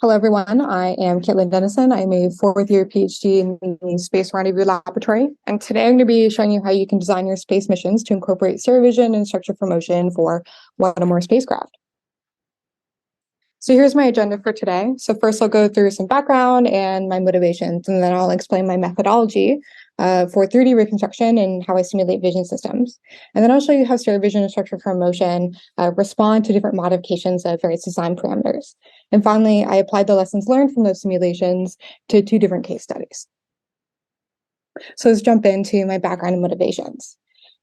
Hello, everyone. I am Kaitlin Dennison. I'm a fourth-year PhD in the Space Rendezvous Laboratory, and today I'm going to be showing you how you can design your space missions to incorporate stereo vision and structure for motion for one or more spacecraft. So here's my agenda for today. So first I'll go through some background and my motivations, and then I'll explain my methodology for 3D reconstruction and how I simulate vision systems. And then I'll show you how stereo vision and structure for motion respond to different modifications of various design parameters. And finally, I applied the lessons learned from those simulations to 2 different case studies. So let's jump into my background and motivations.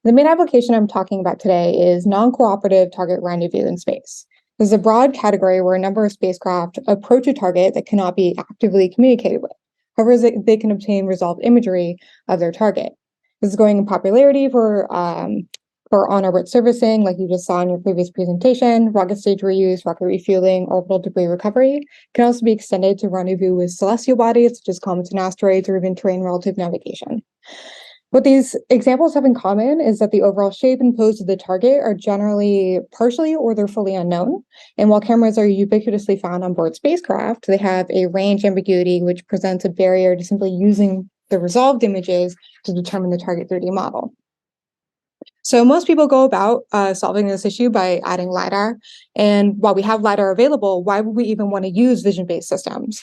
The main application I'm talking about today is non-cooperative target rendezvous in space. This is a broad category where a number of spacecraft approach a target that cannot be actively communicated with. However, they can obtain resolved imagery of their target. This is going in popularity for on-orbit servicing, like you just saw in your previous presentation, rocket stage reuse, rocket refueling, orbital debris recovery. It can also be extended to rendezvous with celestial bodies, such as comets and asteroids, or even terrain relative navigation. What these examples have in common is that the overall shape and pose of the target are generally partially or they're fully unknown. And while cameras are ubiquitously found on board spacecraft, they have a range ambiguity, which presents a barrier to simply using the resolved images to determine the target 3D model. So most people go about solving this issue by adding LiDAR. And while we have LiDAR available, why would we even want to use vision-based systems?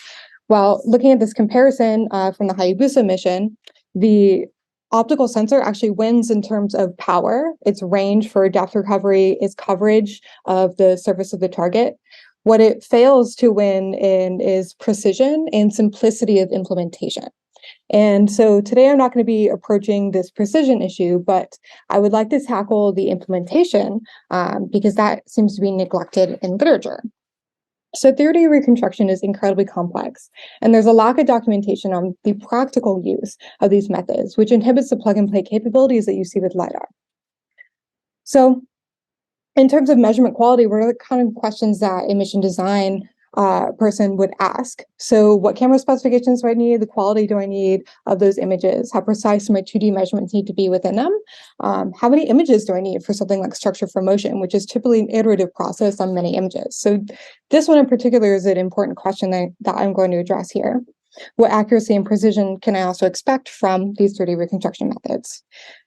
Well, looking at this comparison from the Hayabusa mission, the optical sensor actually wins in terms of power, its range for depth recovery, its coverage of the surface of the target. What it fails to win in is precision and simplicity of implementation. And so today I'm not going to be approaching this precision issue, but I would like to tackle the implementation because that seems to be neglected in literature. So 3D reconstruction is incredibly complex, and there's a lack of documentation on the practical use of these methods, which inhibits the plug-and-play capabilities that you see with LiDAR. So in terms of measurement quality, what are the kind of questions that a mission design person would ask? So what camera specifications do I need? The quality do I need of those images? How precise do my 2D measurements need to be within them? How many images do I need for something like structure for motion, which is typically an iterative process on many images? So this one in particular is an important question that I'm going to address here. What accuracy and precision can I also expect from these 3D reconstruction methods?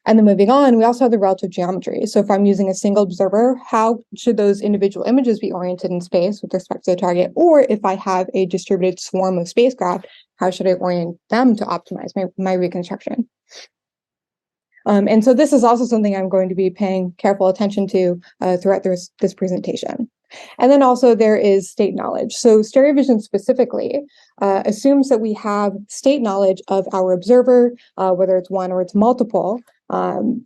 And then moving on, we also have the relative geometry. So if I'm using a single observer, how should those individual images be oriented in space with respect to the target? Or if I have a distributed swarm of spacecraft, how should I orient them to optimize my reconstruction? And so this is also something I'm going to be paying careful attention to throughout this presentation. And then also there is state knowledge. So stereo vision specifically assumes that we have state knowledge of our observer, whether it's one or it's multiple.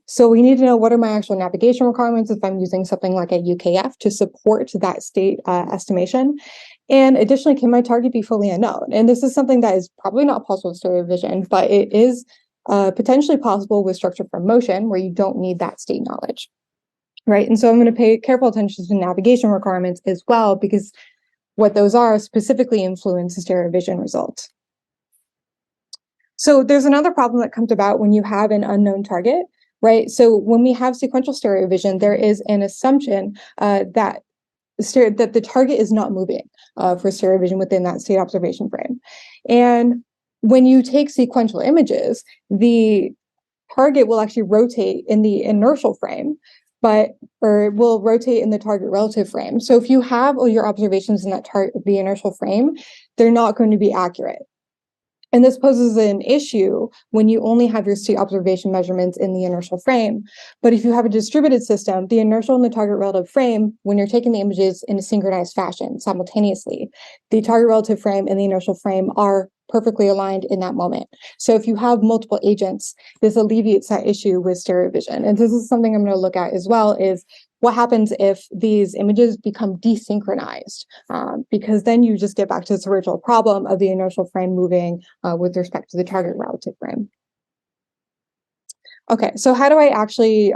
So we need to know what are my actual navigation requirements if I'm using something like a UKF to support that state estimation. And additionally, can my target be fully unknown? And this is something that is probably not possible with stereo vision, but it is potentially possible with structure for motion, where you don't need that state knowledge. Right. And so I'm going to pay careful attention to navigation requirements as well, because what those are specifically influence the stereo vision results. So there's another problem that comes about when you have an unknown target, right? So when we have sequential stereo vision, there is an assumption that the target is not moving for stereo vision within that state observation frame. And when you take sequential images, the target will actually rotate in the inertial frame, or it will rotate in the target relative frame. So if you have all your observations in the inertial frame, they're not going to be accurate. And this poses an issue when you only have your state observation measurements in the inertial frame. But if you have a distributed system, the inertial and the target relative frame, when you're taking the images in a synchronized fashion simultaneously, the target relative frame and the inertial frame are perfectly aligned in that moment. So if you have multiple agents, this alleviates that issue with stereo vision. And this is something I'm going to look at as well, is what happens if these images become desynchronized, because then you just get back to this original problem of the inertial frame moving with respect to the target relative frame. Okay, so how do I actually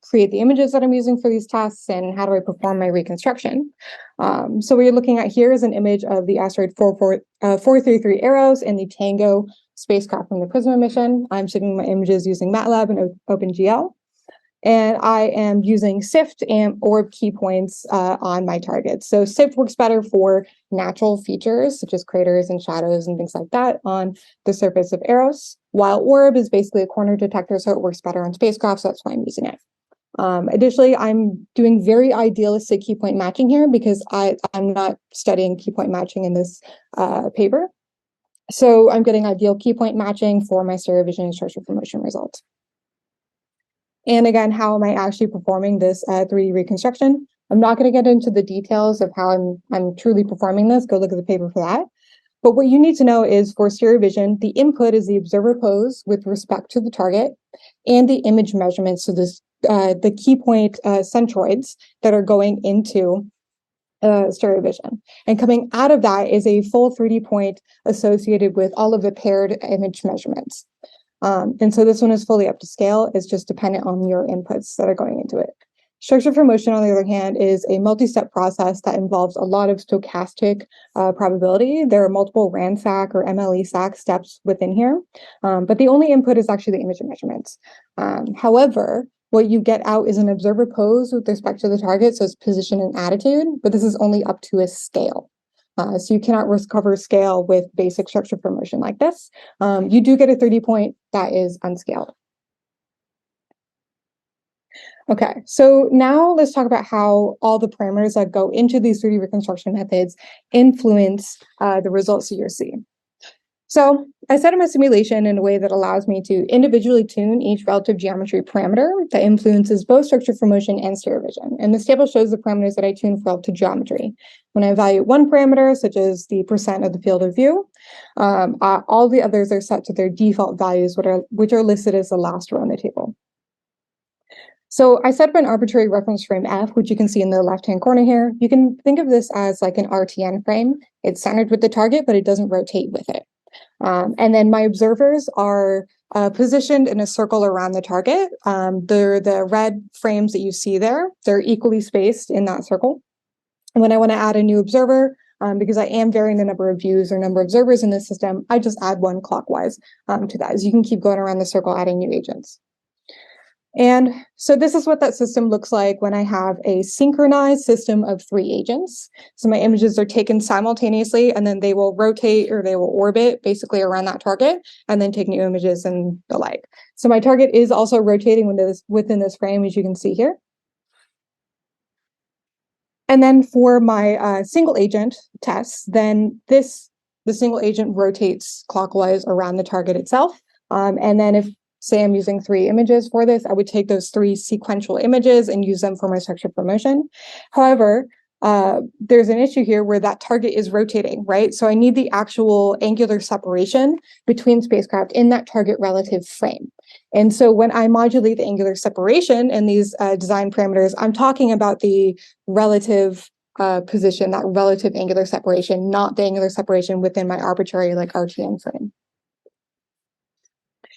create the images that I'm using for these tasks, and how do I perform my reconstruction? So what you're looking at here is an image of the asteroid 433 Eros and the Tango spacecraft from the Prisma mission. I'm shooting my images using MATLAB and OpenGL. And I am using SIFT and orb key points on my targets. So SIFT works better for natural features, such as craters and shadows and things like that on the surface of Eros, while orb is basically a corner detector, so it works better on spacecraft, so that's why I'm using it. Additionally, I'm doing very idealistic key point matching here because I'm not studying key point matching in this paper. So I'm getting ideal key point matching for my stereo vision and structure for motion results. And again, how am I actually performing this 3D reconstruction? I'm not going to get into the details of how I'm truly performing this. Go look at the paper for that. But what you need to know is for stereo vision, the input is the observer pose with respect to the target and the image measurements. So this the key point centroids that are going into stereo vision. And coming out of that is a full 3D point associated with all of the paired image measurements. And so this one is fully up to scale. It's just dependent on your inputs that are going into it. Structure for motion, on the other hand, is a multi-step process that involves a lot of stochastic probability. There are multiple RANSAC or MLE-SAC steps within here, but the only input is actually the image measurements. However, what you get out is an observer pose with respect to the target, so it's position and attitude, but this is only up to a scale. So you cannot recover scale with basic structure for motion like this. You do get a 3D point that is unscaled. Okay, so now let's talk about how all the parameters that go into these 3D reconstruction methods influence the results that you're seeing. So I set up my simulation in a way that allows me to individually tune each relative geometry parameter that influences both structure for motion and stereo vision. And this table shows the parameters that I tune for relative geometry. When I evaluate one parameter, such as the percent of the field of view, all the others are set to their default values, which are listed as the last row in the table. So I set up an arbitrary reference frame F, which you can see in the left-hand corner here. You can think of this as like an RTN frame. It's centered with the target, but it doesn't rotate with it. And then my observers are positioned in a circle around the target. They're the red frames that you see there. They're equally spaced in that circle. And when I want to add a new observer, because I am varying the number of views or number of observers in this system, I just add one clockwise to that. As you can keep going around the circle, adding new agents. And so this is what that system looks like when I have a synchronized system of 3 agents. So my images are taken simultaneously, and then they will rotate or they will orbit basically around that target and then take new images and the like. So my target is also rotating within this frame, as you can see here. And then for my single agent tests, then the single agent rotates clockwise around the target itself. And then if say I'm using 3 images for this, I would take those 3 sequential images and use them for my structure for motion. However, there's an issue here where that target is rotating, right? So I need the actual angular separation between spacecraft in that target relative frame. And so when I modulate the angular separation in these design parameters, I'm talking about the relative position, that relative angular separation, not the angular separation within my arbitrary like RTN frame.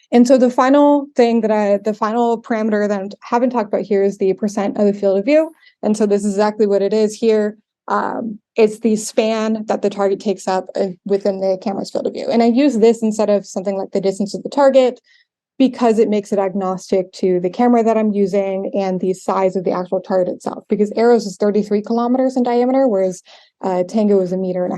And so the final parameter that I haven't talked about here is the percent of the field of view. And so this is exactly what it is here. It's the span that the target takes up within the camera's field of view. And I use this instead of something like the distance of the target because it makes it agnostic to the camera that I'm using and the size of the actual target itself. Because Eros is 33 kilometers in diameter, whereas Tango is 1.5 meters.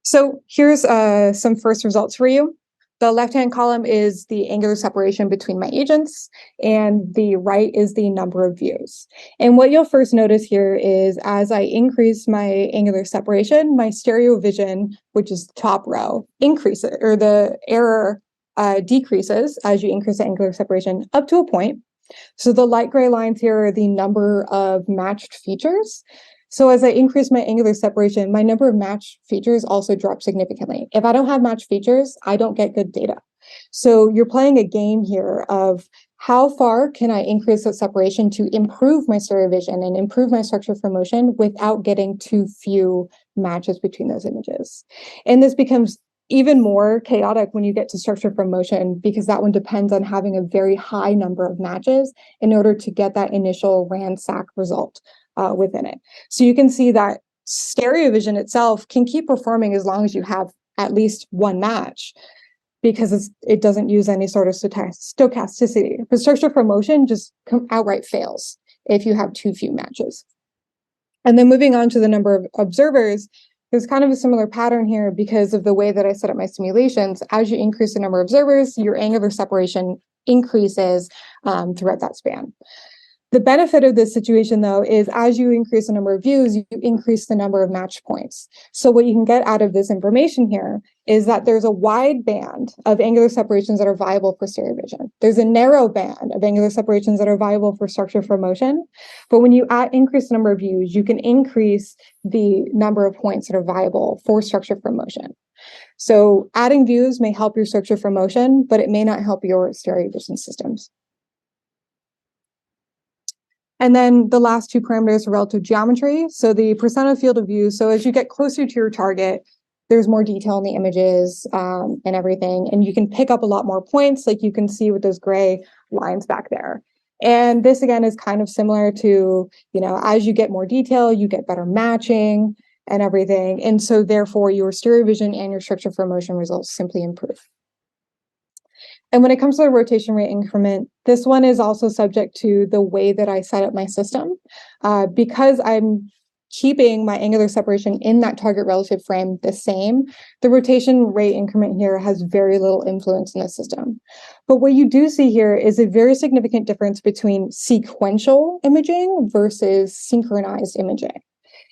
So here's some first results for you. The left-hand column is the angular separation between my agents, and the right is the number of views. And what you'll first notice here is as I increase my angular separation, my stereo vision, which is the top row, increases, or the error decreases as you increase the angular separation up to a point. So the light gray lines here are the number of matched features. So as I increase my angular separation, my number of matched features also drops significantly. If I don't have matched features, I don't get good data. So you're playing a game here of how far can I increase that separation to improve my stereo vision and improve my structure for motion without getting too few matches between those images. And this becomes even more chaotic when you get to structure for motion because that one depends on having a very high number of matches in order to get that initial RANSAC result within it. So you can see that stereo vision itself can keep performing as long as you have at least one match, because it doesn't use any sort of stochasticity. But structure for motion just outright fails if you have too few matches. And then moving on to the number of observers, there's kind of a similar pattern here because of the way that I set up my simulations. As you increase the number of observers, your angular separation increases throughout that span. The benefit of this situation, though, is as you increase the number of views, you increase the number of match points. So what you can get out of this information here is that there's a wide band of angular separations that are viable for stereo vision. There's a narrow band of angular separations that are viable for structure for motion. But when you increase the number of views, you can increase the number of points that are viable for structure for motion. So adding views may help your structure for motion, but it may not help your stereo vision systems. And then the last two parameters are relative geometry. So the percent of field of view. So as you get closer to your target, there's more detail in the images and everything. And you can pick up a lot more points, like you can see with those gray lines back there. And this, again, is kind of similar to, as you get more detail, you get better matching and everything. And so therefore, your stereo vision and your structure for motion results simply improve. And when it comes to the rotation rate increment, this one is also subject to the way that I set up my system. Because I'm keeping my angular separation in that target relative frame the same, the rotation rate increment here has very little influence in the system. But what you do see here is a very significant difference between sequential imaging versus synchronized imaging.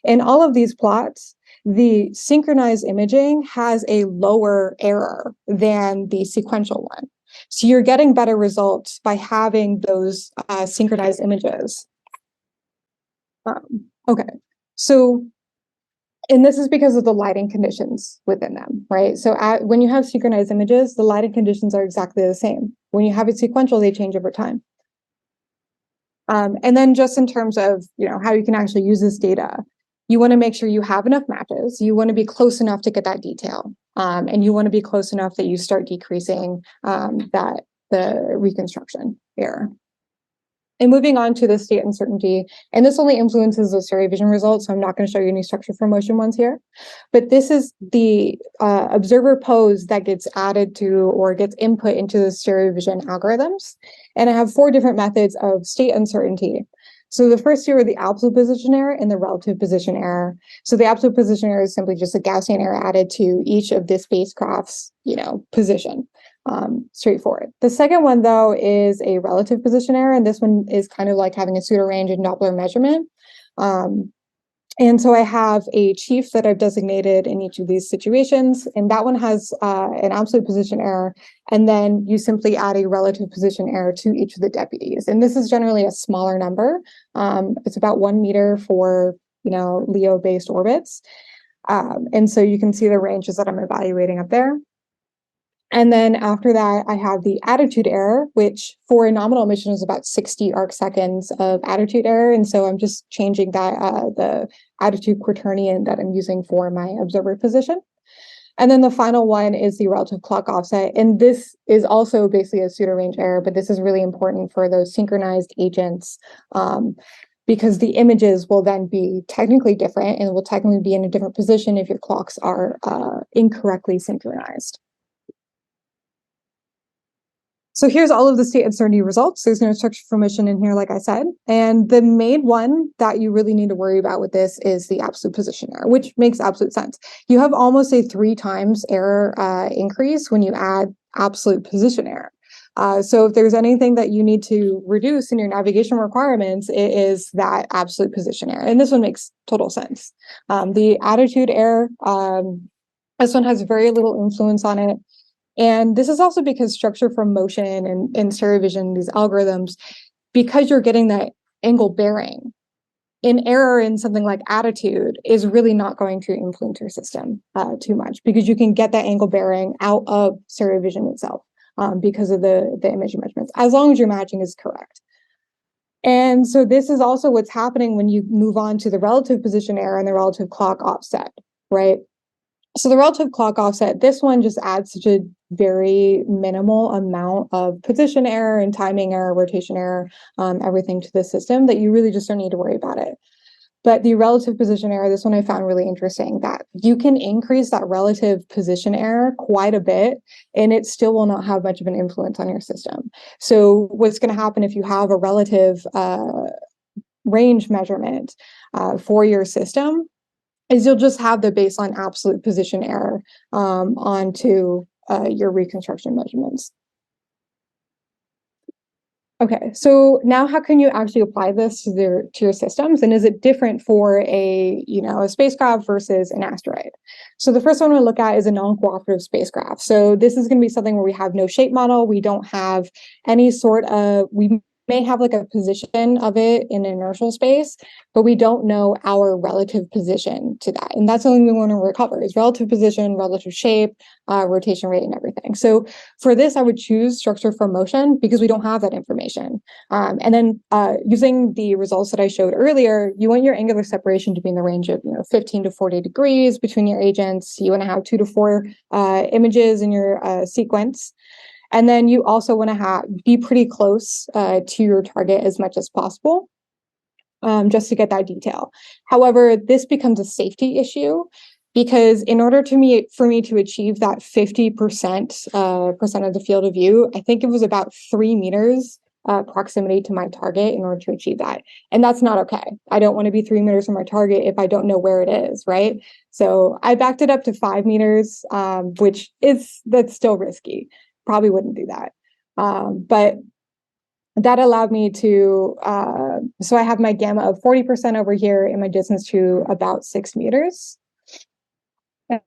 In all of these plots, the synchronized imaging has a lower error than the sequential one. So you're getting better results by having those synchronized images. Okay, so, and this is because of the lighting conditions within them, right? So when you have synchronized images, the lighting conditions are exactly the same. When you have it sequential, they change over time. And then just in terms of, how you can actually use this data, you want to make sure you have enough matches. You want to be close enough to get that detail. And you want to be close enough that you start decreasing the reconstruction error. And moving on to the state uncertainty, and this only influences the stereo vision results, so I'm not going to show you any structure for motion ones here. But this is the observer pose that gets added to or gets input into the stereo vision algorithms. And I have 4 different methods of state uncertainty. So the first two are the absolute position error and the relative position error. So the absolute position error is simply just a Gaussian error added to each of the spacecraft's, position. Straightforward. The second one, though, is a relative position error, and this one is kind of like having a pseudo range and Doppler measurement. And so I have a chief that I've designated in each of these situations, and that one has an absolute position error, and then you simply add a relative position error to each of the deputies. And this is generally a smaller number. It's about 1 meter for, LEO-based orbits. And so you can see the ranges that I'm evaluating up there. And then after that, I have the attitude error, which for a nominal emission is about 60 arc seconds of attitude error. And so I'm just changing that the attitude quaternion that I'm using for my observer position. And then the final one is the relative clock offset. And this is also basically a pseudo range error, but this is really important for those synchronized agents because the images will then be technically different and will technically be in a different position if your clocks are incorrectly synchronized. So here's all of the state uncertainty results. There's no structure for motion in here, like I said. And the main one that you really need to worry about with this is the absolute position error, which makes absolute sense. You have almost a 3 times error increase when you add absolute position error. So if there's anything that you need to reduce in your navigation requirements, it is that absolute position error. And this one makes total sense. The attitude error, this one has very little influence on it. And this is also because structure from motion and stereo vision, these algorithms, because you're getting that angle bearing, an error in something like attitude is really not going to influence your system too much because you can get that angle bearing out of stereo vision itself because of the image measurements, as long as your matching is correct. And so this is also what's happening when you move on to the relative position error and the relative clock offset, right? So the relative clock offset, this one just adds such a very minimal amount of position error and timing error, rotation error, everything to the system that you really just don't need to worry about it. But the relative position error, this one I found really interesting, that you can increase that relative position error quite a bit, and it still will not have much of an influence on your system. So what's going to happen if you have a relative range measurement for your system is you'll just have the baseline absolute position error onto your reconstruction measurements. Okay, so now how can you actually apply this to your systems, and is it different for a spacecraft versus an asteroid? So the first one we'll look at is a non-cooperative spacecraft. So this is going to be something where we have no shape model, we don't have any sort of, we may have like a position of it in inertial space, but we don't know our relative position to that. And that's something we want to recover, is relative position, relative shape, rotation rate, and everything. So for this, I would choose structure from motion because we don't have that information. And then using the results that I showed earlier, you want your angular separation to be in the range of 15 to 40 degrees between your agents. You want to have 2 to 4 images in your sequence. And then you also want to be pretty close to your target as much as possible, just to get that detail. However, this becomes a safety issue because in order for me to achieve that 50% of the field of view, I think it was about 3 meters proximity to my target in order to achieve that. And that's not okay. I don't want to be 3 meters from my target if I don't know where it is, right? So I backed it up to 5 meters, that's still risky. Probably wouldn't do that. But that allowed me to, so I have my gamma of 40% over here and my distance to about 6 meters.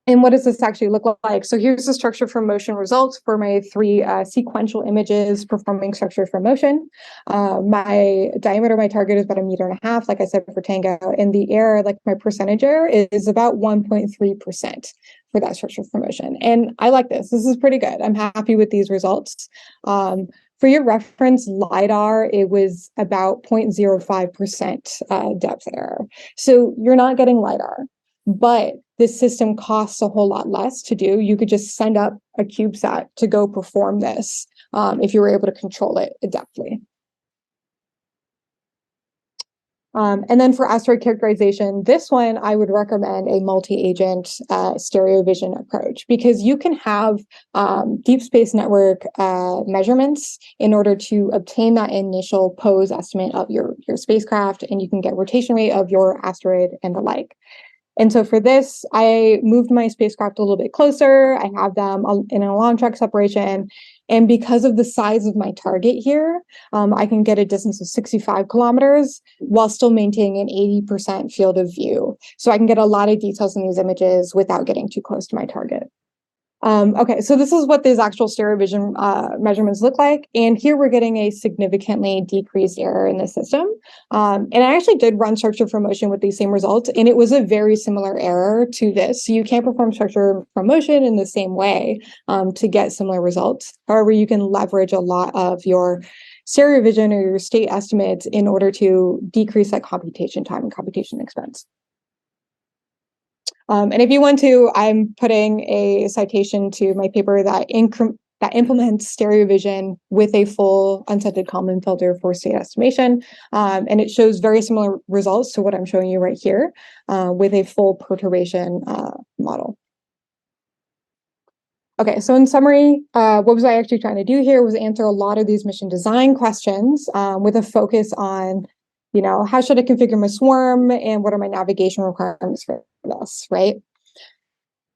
And what does this actually look like? So here's the structure from motion results for my 3 sequential images performing structure from motion. My diameter of my target is about 1.5 meters, like I said, for Tango. And the error, like my percentage error, is about 1.3% for that structure from motion. And I like this. This is pretty good. I'm happy with these results. For your reference, LiDAR, it was about 0.05% depth error. So you're not getting LiDAR, but this system costs a whole lot less to do. You could just send up a CubeSat to go perform this if you were able to control it adeptly. And then for asteroid characterization, this one, I would recommend a multi-agent stereo vision approach because you can have deep space network measurements in order to obtain that initial pose estimate of your spacecraft, and you can get rotation rate of your asteroid and the like. And so for this, I moved my spacecraft a little bit closer. I have them in an along track separation. And because of the size of my target here, I can get a distance of 65 kilometers while still maintaining an 80% field of view. So I can get a lot of details in these images without getting too close to my target. Okay, so this is what these actual stereo vision measurements look like. And here we're getting a significantly decreased error in the system. And I actually did run structure from motion with these same results, and it was a very similar error to this. So you can't perform structure from motion in the same way to get similar results. However, you can leverage a lot of your stereo vision or your state estimates in order to decrease that computation time and computation expense. And if you want to, I'm putting a citation to my paper that implements stereo vision with a full unscented Kalman filter for state estimation. And it shows very similar results to what I'm showing you right here with a full perturbation model. Okay, so in summary, what was I actually trying to do here was answer a lot of these mission design questions with a focus on how should I configure my swarm and what are my navigation requirements for this, right?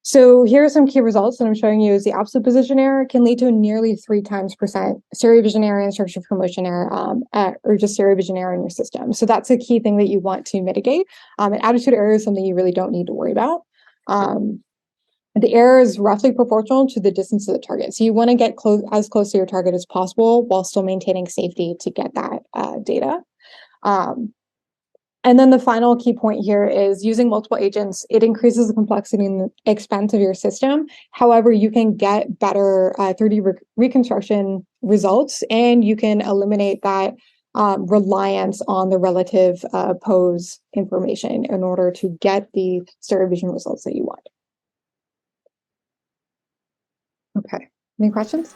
So here are some key results that I'm showing you. Is the absolute position error can lead to a nearly 3 times % stereo vision error and structure from motion error, or just stereo vision error in your system. So that's a key thing that you want to mitigate. And attitude error is something you really don't need to worry about. The error is roughly proportional to the distance of the target. So you want to get as close to your target as possible while still maintaining safety to get that data. And then the final key point here is using multiple agents, it increases the complexity and the expense of your system. However, you can get better 3D reconstruction results, and you can eliminate that reliance on the relative pose information in order to get the stereo vision results that you want. Okay, any questions?